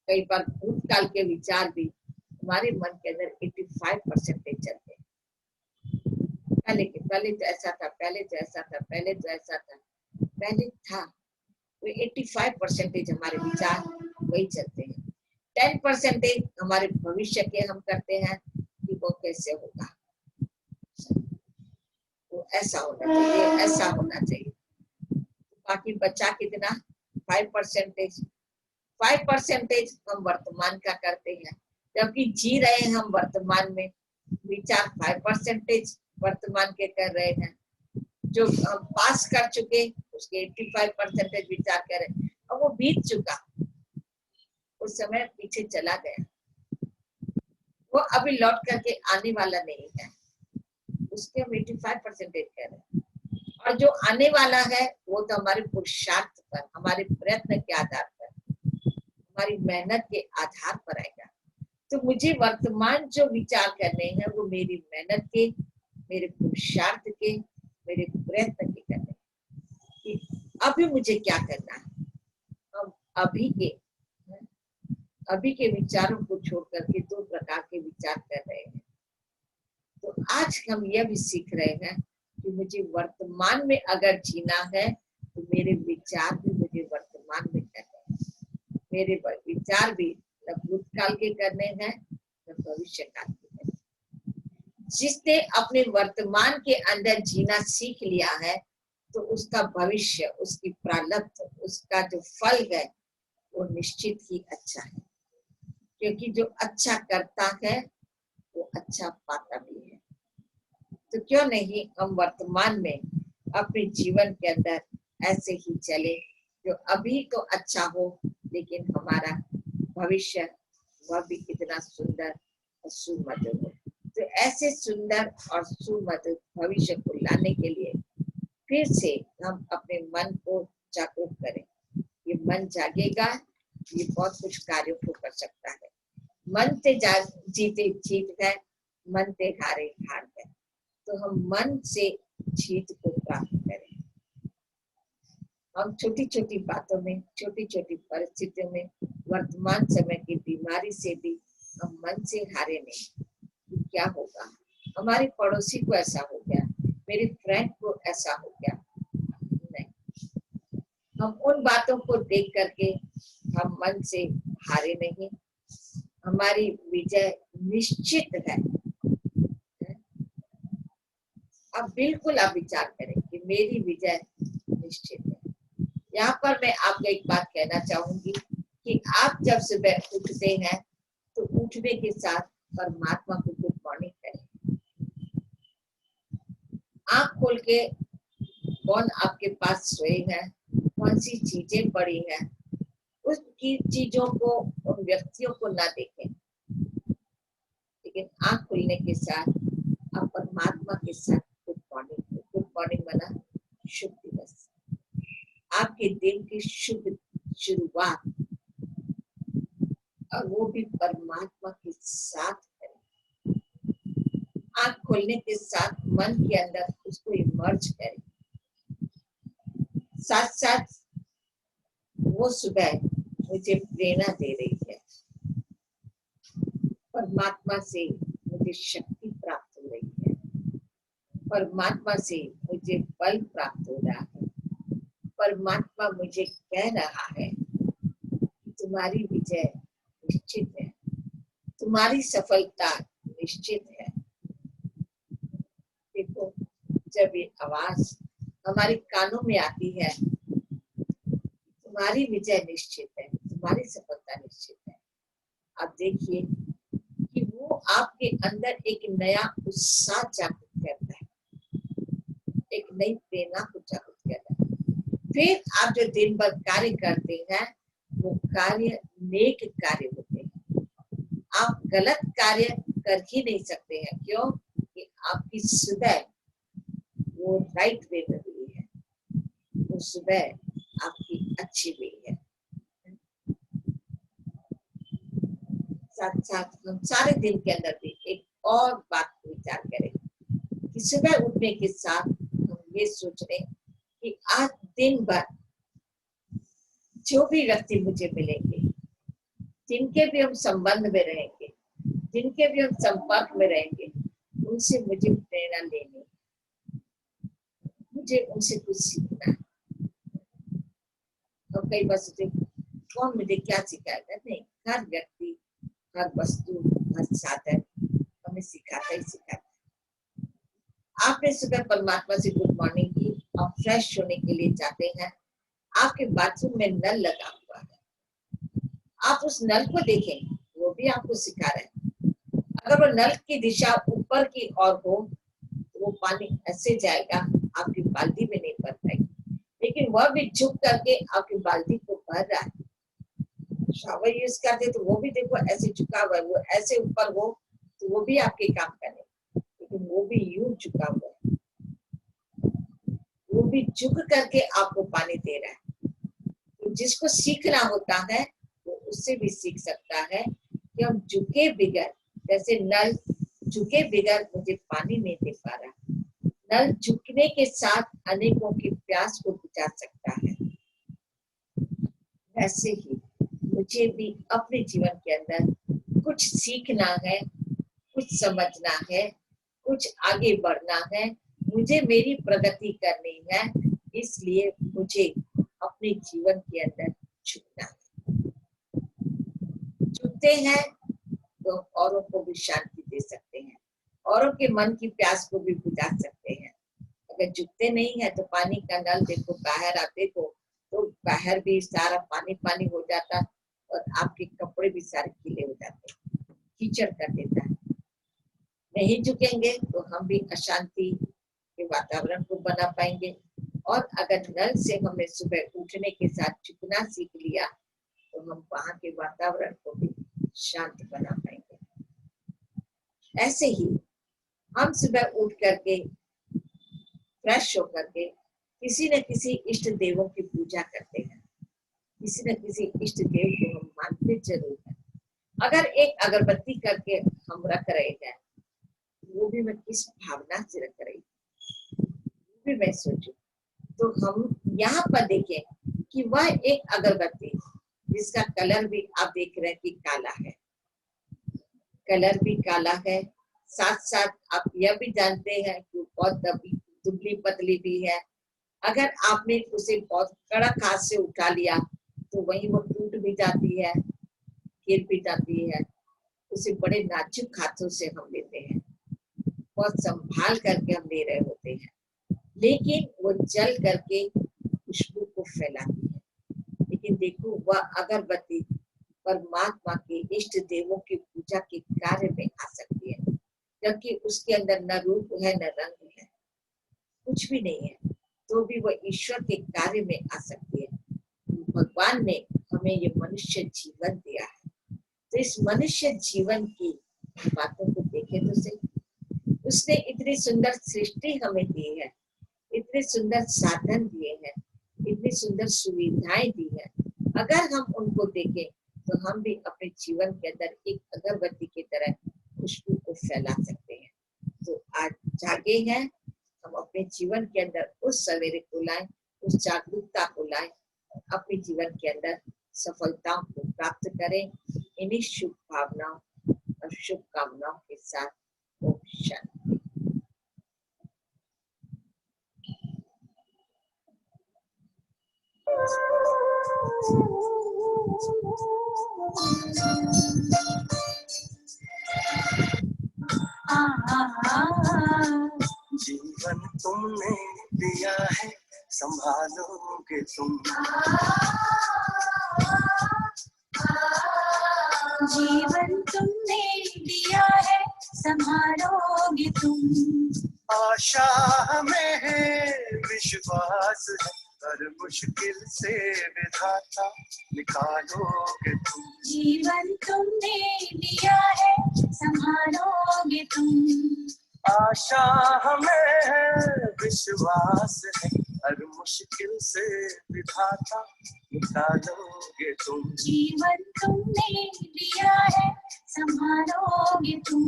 कई बार भूतकाल के विचार भी हमारे मन के अंदर 85% चलते हैं। पहले तो ऐसा था, पहले तो ऐसा था, पहले तो ऐसा था, पहले था, तो 85% हमारे विचार वही चलते हैं। 10% हमारे भविष्य के हम करते हैं कि वो कैसे होगा, वो ऐसा होना चाहिए, ऐसा होना चाहिए। बाकी बचा कितना? 5%। 5% हम वर्तमान का करते हैं, जबकि जी रहे हैं हम वर्तमान में, विचार 5% वर्तमान के कर रहे हैं। जो हम पास कर चुके उसके 85% विचार कर रहे हैं, और वो बीत चुका, उस समय पीछे चला गया, वो अभी लौट करके आने वाला नहीं है, उसके हम 85% कर रहे हैं। और जो आने वाला है वो तो हमारे पुरुषार्थ पर, हमारे प्रयत्न के आधार पर, हमारी मेहनत के आधार पर आएगा। तो मुझे वर्तमान जो विचार करने हैं वो मेरी मेहनत के, मेरे पुरुषार्थ के, मेरे प्रयत्न के करने हैं कि अभी मुझे क्या करना है। हम अभी के विचारों को छोड़ करके 2 प्रकार के विचार कर रहे हैं। तो आज हम यह भी सीख रहे हैं कि मुझे वर्तमान में अगर जीना है तो मेरे विचार भी मुझे वर्तमान में करने हैं। मेरे विचार भी न भूतकाल के करने हैं न भविष्य काल के करने हैं। जिसने अपने वर्तमान के अंदर जीना सीख लिया है तो उसका भविष्य, उसकी प्रारब्ध, उसका जो फल है वो निश्चित ही अच्छा है, क्योंकि जो अच्छा करता है वो अच्छा पाता भी है। तो क्यों नहीं हम वर्तमान में अपने जीवन के अंदर ऐसे ही चले, जो अभी तो अच्छा हो लेकिन हमारा भविष्य वह भी कितना सुंदर और सुमधुर हो। तो ऐसे सुंदर और सुमधुर भविष्य को लाने के लिए फिर से हम अपने मन को जागरूक करें। ये मन जागेगा, ये बहुत कुछ कार्यों को कर सकता है। मन से जीते जीत गए, मन से हारे हार गए। तो हम मन से जीत को प्राप्त करें। हम छोटी छोटी बातों में, छोटी छोटी परिस्थितियों में, वर्तमान समय की बीमारी से भी हम मन से हारे नहीं। क्या होगा, हमारे पड़ोसी को ऐसा हो गया, मेरे फ्रेंड को ऐसा हो गया, नहीं, हम उन बातों को देख करके हम मन से हारे नहीं। हमारी विजय निश्चित है। अब बिल्कुल आप विचार करें कि मेरी विजय निश्चित है। यहाँ पर मैं आपको एक बात कहना चाहूंगी कि आप जब सुबह उठते हैं तो उठने के साथ परमात्मा को गुड मॉर्निंग करें। आँख खोल के कौन आपके पास सोए हैं, कौन सी चीजें पड़ी हैं, उस चीजों को, उन व्यक्तियों को ना देखें, लेकिन आँख खुलने के साथ आप परमात्मा के साथ गुड मॉर्निंग बना शुभ दिवस, आपके दिन की शुभ शुरुआत, और वो भी परमात्मा के साथ करें। आँख खोलने के साथ मन के अंदर उसको इमर्ज करें। साथ साथ वो सुबह मुझे प्रेरणा दे रही है, परमात्मा से मुझे शक्ति प्राप्त हो रही है, परमात्मा से मुझे बल प्राप्त हो रहा है, परमात्मा मुझे कह रहा है तुम्हारी विजय निश्चित है, तुम्हारी सफलता निश्चित है, जब ये आवाज हमारे कानों में आती है, तुम्हारी विजय निश्चित है, तुम्हारी सफलता निश्चित है, आप देखिए कि वो आपके अंदर एक नया उत्साह जागृत करता है, एक नई प्रेरणा को जागृत करता है। फिर आप जो दिन भर कार्य करते हैं वो कार्य नेक कार्य होते हैं। आप गलत कार्य कर ही नहीं सकते हैं, क्यों कि आपकी सुबह वो राइट वे में हुई है, वो सुबह आपकी अच्छी हुई है। साथ साथ हम सारे दिन के अंदर भी एक और बात को विचार करें कि सुबह उठने के साथ हम ये सोच रहे कि आज दिन भर जो भी व्यक्ति मुझे मिलेंगे, जिनके भी हम संबंध में रहेंगे, जिनके भी हम संपर्क में रहेंगे, उनसे मुझे प्रेरणा लेनी, मुझे उनसे कुछ सीखना है। और कई बार सोचे कौन मुझे क्या सिखाएगा, नहीं, हर व्यक्ति, हर वस्तु, हर साधन हमें सिखाता ही सिखाता है। आपने सुबह परमात्मा से गुड मॉर्निंग की और फ्रेश होने के लिए जाते हैं, आपके बाथरूम में नल लगा हुआ है, आप उस नल को देखें, वो भी आपको सिखा रहा है। अगर वो नल की दिशा ऊपर की ओर हो तो वो पानी ऐसे जाएगा, आपकी बाल्टी में नहीं भर पाएगी, लेकिन वह भी झुक करके आपकी बाल्टी को भर रहा है। शावर यूज करते तो वो भी देखो ऐसे झुका हुआ है, वो ऐसे ऊपर हो तो वो भी आपके काम करे, लेकिन वो भी यूं झुका हुआ है, वो भी झुक करके आपको पानी दे रहा है। तो जिसको सीखना होता है वो उससे भी सीख सकता है कि हम झुके बिगर, जैसे नल झुके बिगर मुझे पानी नहीं दे पा रहा, नल झुकने के साथ अनेकों की प्यास को बुझा सकता है, वैसे ही मुझे भी अपने जीवन के अंदर कुछ सीखना है, कुछ समझना है, कुछ आगे बढ़ना है, मुझे मेरी प्रगति करनी है, इसलिए मुझे अपने जीवन के अंदर झुकना है। झुकते हैं तो औरों को भी शांति दे सकते हैं, औरों के मन की प्यास को भी बुझा सकते हैं। अगर झुकते नहीं है तो पानी का नल देखो, बाहर आप देखो तो बाहर भी सारा पानी पानी हो जाता और आपके कपड़े भी सारे गीले हो जाते, कीचड़ कर देता है। नहीं झुकेंगे तो हम भी अशांति के वातावरण को बना पाएंगे, और अगर नल से हमने सुबह उठने के साथ झुकना सीख लिया तो हम वहां के वातावरण को भी शांत बना पाएंगे। ऐसे ही हम सुबह उठ करके फ्रेश होकर के किसी न किसी इष्ट देवों की पूजा करते हैं, किसी न किसी इष्ट देव को हम मानते जरूर हैं। अगर एक अगरबत्ती करके हम रख रहे हैं, वो भी मैं किस भावना से रख रही हूँ, वो भी मैं सोचूं। तो हम यहाँ पर देखें कि वह एक अगरबत्ती जिसका कलर भी आप देख रहे हैं कि काला है, कलर भी काला है, साथ साथ आप यह भी जानते हैं कि बहुत दुबली पतली भी है। अगर आपने उसे बहुत कड़क हाथ से उठा लिया तो वहीं वो टूट भी जाती है, गिर भी जाती है। उसे बड़े नाजुक हाथों से हम लेते हैं, बहुत संभाल करके हम ले रहे होते हैं, लेकिन वो जल करके खुशबू को फैलाती है। लेकिन देखो वह अगरबत्ती परमात्मा के इष्ट देवों की पूजा के कार्य में आ सकती है, क्योंकि उसके अंदर न रूप है न रंग है, कुछ भी नहीं है, तो भी वह ईश्वर के कार्य में आ सकती है। भगवान ने हमें ये मनुष्य जीवन दिया है, तो इस मनुष्य जीवन की बातों को देखें तो सही। उसने इतनी सुंदर सृष्टि हमें दी है, इतने सुंदर साधन दिए हैं, इतनी सुंदर सुविधाएं दी है। अगर हम उनको देखें तो हम भी अपने जीवन के अंदर एक अगरबत्ती की तरह खुशबू को फैला सकते हैं। तो आज जागे हैं, हम अपने जीवन के अंदर उस सवेरे को लाएं, उस जागरूकता को लाएं, अपने जीवन के अंदर सफलताओं को प्राप्त करें। इन्हीं शुभ भावनाओं और शुभकामनाओं के साथ ओम शांति। जीवन तुमने दिया है संभालोगे तुम। जीवन तुमने दिया है संभालोगे तुम। आशा हमें है विश्वास है, हर मुश्किल से विधाता निकालोगे तुम। जीवन तुमने दिया है संभालोगे तुम। आशा हमें है विश्वास है, हर मुश्किल से विधाता निकालोगे तुम। जीवन तुमने दिया है संभालोगे तुम।